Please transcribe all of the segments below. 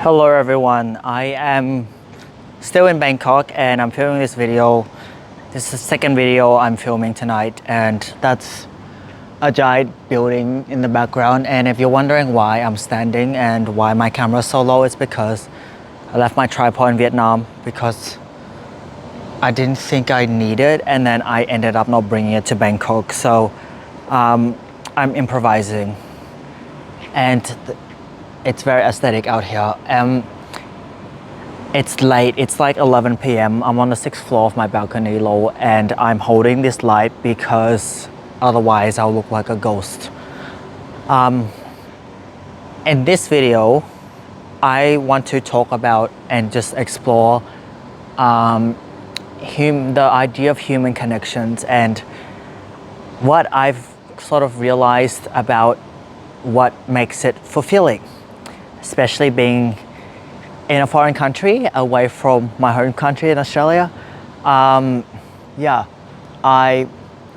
Hello everyone, I am still in Bangkok and I'm filming this video. This is the second video I'm filming tonight, and that's a giant building in the background. And if you're wondering why I'm standing and why my camera is so low, it's because I left my tripod in Vietnam because I didn't think I needed, and then I ended up not bringing it to Bangkok. So I'm improvising, and it's very aesthetic out here. It's late, it's like 11 p.m. I'm on the 6th floor of my balcony low, and I'm holding this light because otherwise I'll look like a ghost. In this video, I want to talk about and just explore the idea of human connections and what I've sort of realized about what makes it fulfilling, especially being in a foreign country away from my home country in Australia.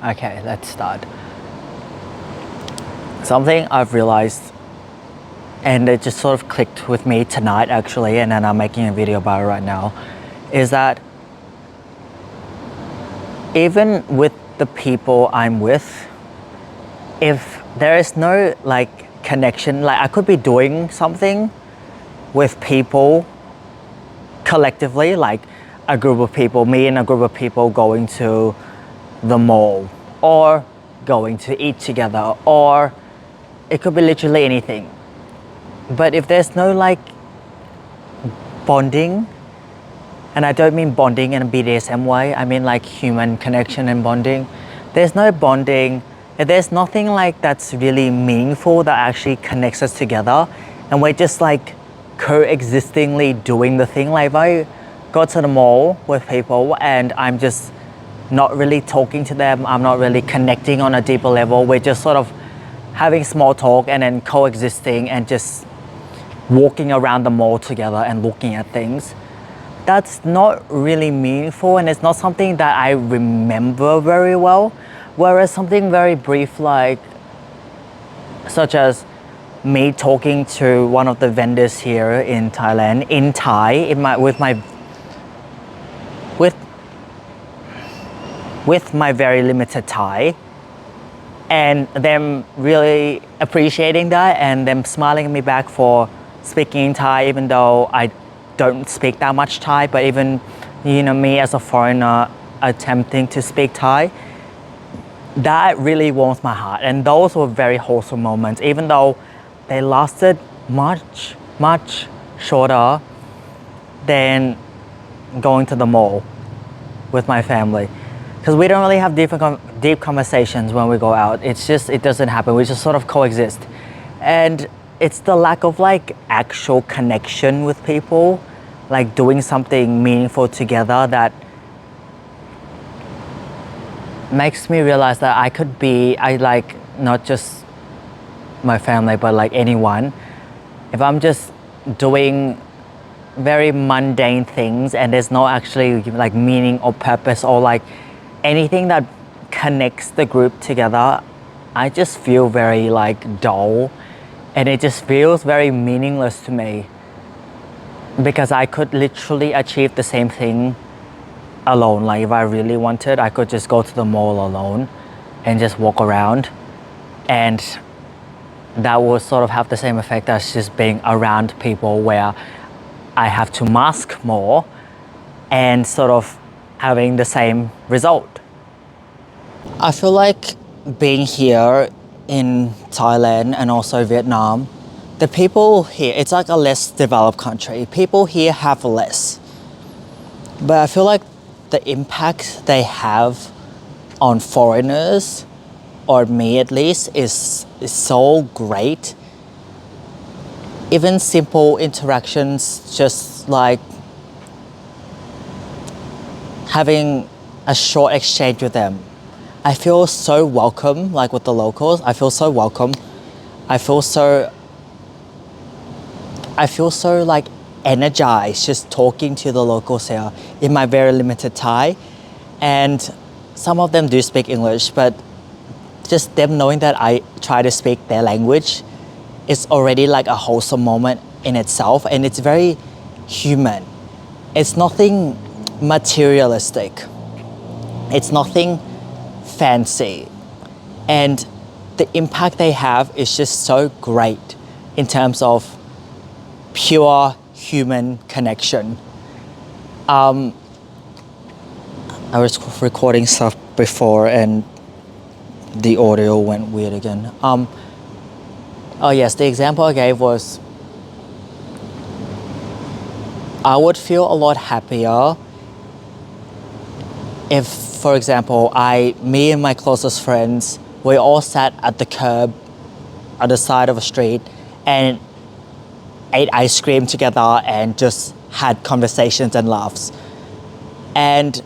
Okay, let's start. Something I've realized, and it just sort of clicked with me tonight actually, and then I'm making a video about it right now, is that even with the people I'm with, if there is no connection, I could be doing something with people collectively, like a group of people, me and a group of people going to the mall or going to eat together, or it could be literally anything. But if there's no bonding, and I don't mean bonding in a BDSM way, I mean human connection and bonding. There's no bonding, there's nothing that's really meaningful that actually connects us together, and we're just coexistingly doing the thing. If I go to the mall with people and I'm just not really talking to them, I'm not really connecting on a deeper level, we're just sort of having small talk and then coexisting and just walking around the mall together and looking at things. That's not really meaningful, and it's not something that I remember very well. Whereas something very brief, such as me talking to one of the vendors here in Thailand in Thai, with my very limited Thai, and them really appreciating that and them smiling at me back for speaking in Thai, even though I don't speak that much Thai, but even me as a foreigner attempting to speak Thai, that really warms my heart. And those were very wholesome moments, even though they lasted much shorter than going to the mall with my family, because we don't really have deep conversations when we go out. It doesn't happen. We just sort of coexist, and it's the lack of actual connection with people, doing something meaningful together, that makes me realize that I not just my family, but anyone. If I'm just doing very mundane things and there's no actually meaning or purpose or anything that connects the group together, I just feel very dull, and it just feels very meaningless to me, because I could literally achieve the same thing alone. If I really wanted, I could just go to the mall alone and just walk around, and that will sort of have the same effect as just being around people, where I have to mask more and sort of having the same result. I feel like being here in Thailand and also Vietnam, the people here, it's a less developed country. People here have less, but I feel like the impact they have on foreigners, or me at least, is so great. Even simple interactions, just having a short exchange with them, I feel so welcome. With the locals, I feel so welcome. I feel so energized just talking to the locals here in my very limited Thai. And some of them do speak English, but just them knowing that I try to speak their language, it's already a wholesome moment in itself, and it's very human. It's nothing materialistic. It's nothing fancy. And the impact they have is just so great in terms of pure human connection. I was recording stuff before and the audio went weird again. Oh yes, the example I gave was I would feel a lot happier if, for example, me and my closest friends, we all sat at the curb at the side of a street and ate ice cream together and just had conversations and laughs. And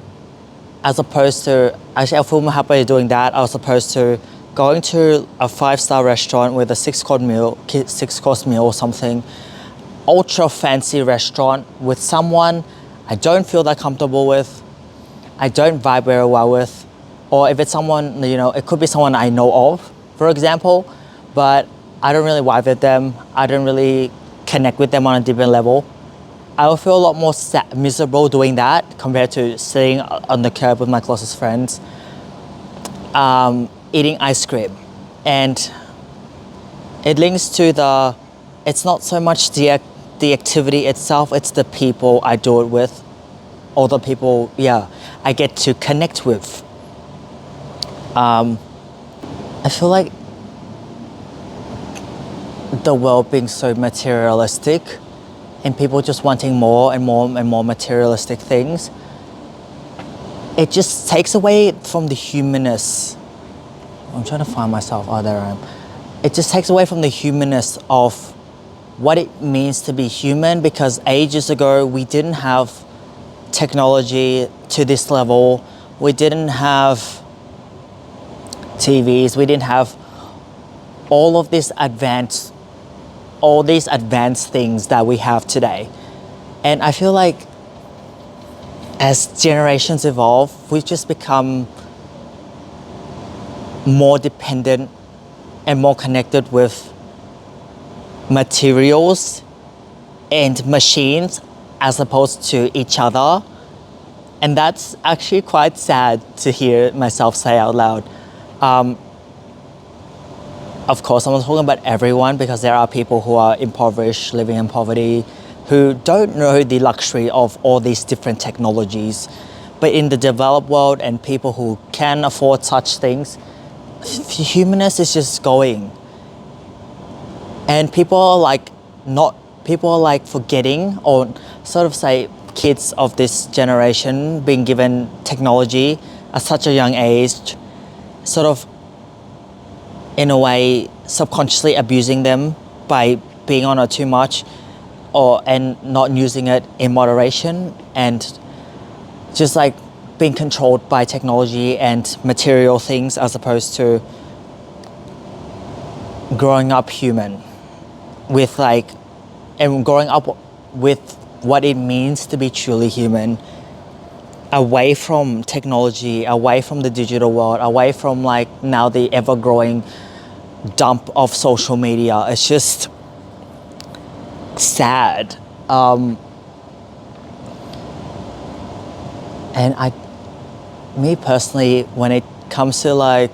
as opposed to, actually I feel more happy doing that as opposed to going to a 5-star restaurant with a 6-course meal or something, ultra fancy restaurant with someone I don't feel that comfortable with, I don't vibe very well with, or if it's someone, it could be someone I know of, for example, but I don't really vibe with them, I don't really connect with them on a different level. I will feel a lot more miserable doing that compared to sitting on the curb with my closest friends, eating ice cream. And it links to it's not so much the activity itself, it's the people I do it with, or the people, I get to connect with. I feel like the world being so materialistic and people just wanting more and more and more materialistic things, it just takes away from the humanness. I'm trying to find myself. Oh, there I am. It just takes away from the humanness of what it means to be human, because ages ago we didn't have technology to this level. We didn't have TVs. We didn't have all these advanced things that we have today. And I feel like as generations evolve, we just become more dependent and more connected with materials and machines as opposed to each other. And that's actually quite sad to hear myself say out loud. Of course, I'm not talking about everyone, because there are people who are impoverished, living in poverty, who don't know the luxury of all these different technologies. But in the developed world and people who can afford such things, humanness is just going. And people are forgetting, or sort of say kids of this generation being given technology at such a young age, sort of in a way subconsciously abusing them by being on it too much, and not using it in moderation, and just like being controlled by technology and material things as opposed to growing up human with and growing up with what it means to be truly human, away from technology, away from the digital world, away from now the ever-growing dump of social media. It's just sad. And me personally, when it comes to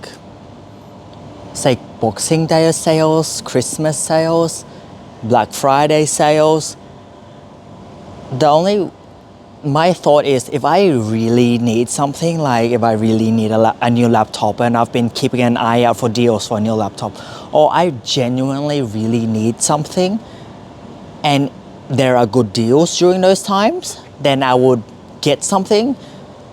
say Boxing Day sales, Christmas sales, Black Friday sales, my thought is, if I really need something, if I really need a new laptop and I've been keeping an eye out for deals for a new laptop, or I genuinely really need something and there are good deals during those times, then I would get something.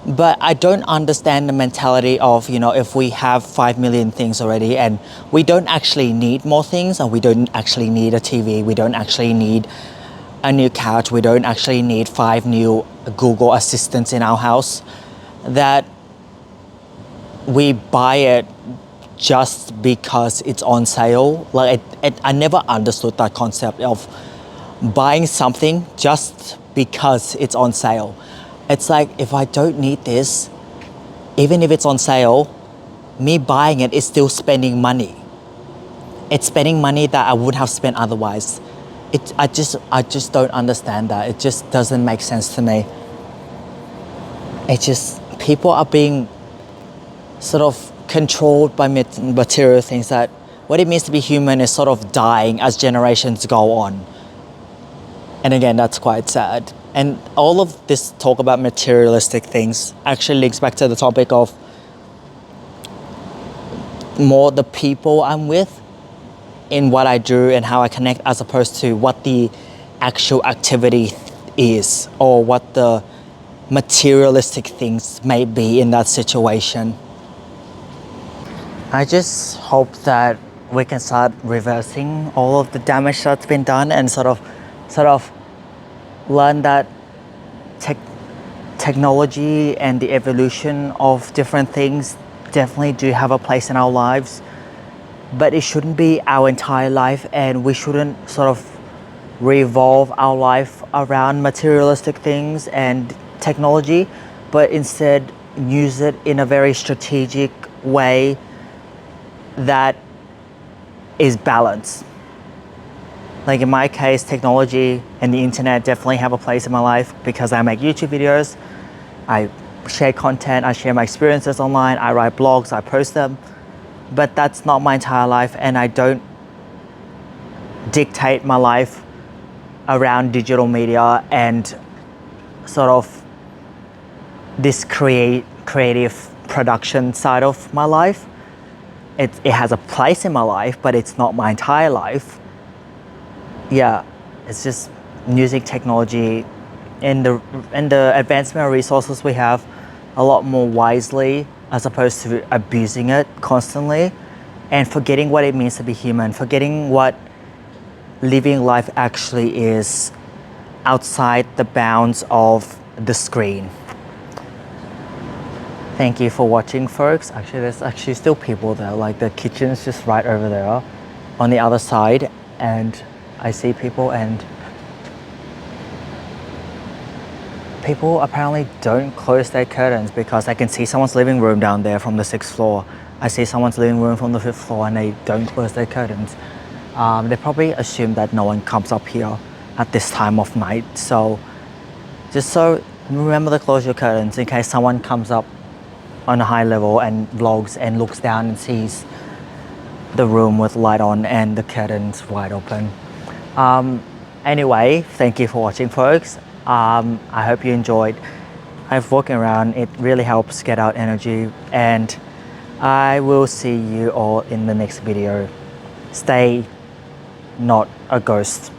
But I don't understand the mentality of, if we have 5 million things already and we don't actually need more things, and we don't actually need a TV, we don't actually need a new couch, we don't actually need 5 new Google Assistants in our house, that we buy it just because it's on sale. I never understood that concept of buying something just because it's on sale. It's like, if I don't need this, even if it's on sale, me buying it is still spending money. It's spending money that I would have spent otherwise. I just don't understand that. It just doesn't make sense to me. It's just people are being sort of controlled by material things, that what it means to be human is sort of dying as generations go on. And again, that's quite sad. And all of this talk about materialistic things actually links back to the topic of more the people I'm with in what I do and how I connect, as opposed to what the actual activity is or what the materialistic things may be in that situation. I just hope that we can start reversing all of the damage that's been done and sort of learn that technology and the evolution of different things definitely do have a place in our lives, but it shouldn't be our entire life, and we shouldn't sort of revolve our life around materialistic things and technology, but instead use it in a very strategic way that is balanced. Like in my case, technology and the internet definitely have a place in my life because I make YouTube videos, I share content, I share my experiences online, I write blogs, I post them, but that's not my entire life, and I don't dictate my life around digital media and sort of this creative production side of my life. It has a place in my life, but it's not my entire life. Yeah, it's just using technology and the advancement of resources we have a lot more wisely, as opposed to abusing it constantly and forgetting what it means to be human, forgetting what living life actually is outside the bounds of the screen. Thank you for watching, folks. Actually, there's actually still people there. Like the kitchen's just right over there on the other side, and I see people, and people apparently don't close their curtains because I can see someone's living room down there from the 6th floor. I see someone's living room from the 5th floor, and they don't close their curtains. They probably assume that no one comes up here at this time of night. So remember to close your curtains in case someone comes up on a high level and vlogs and looks down and sees the room with light on and the curtains wide open. Anyway, thank you for watching, folks. I hope you enjoyed. I've walking around, it really helps get out energy, and I will see you all in the next video. Stay not a ghost.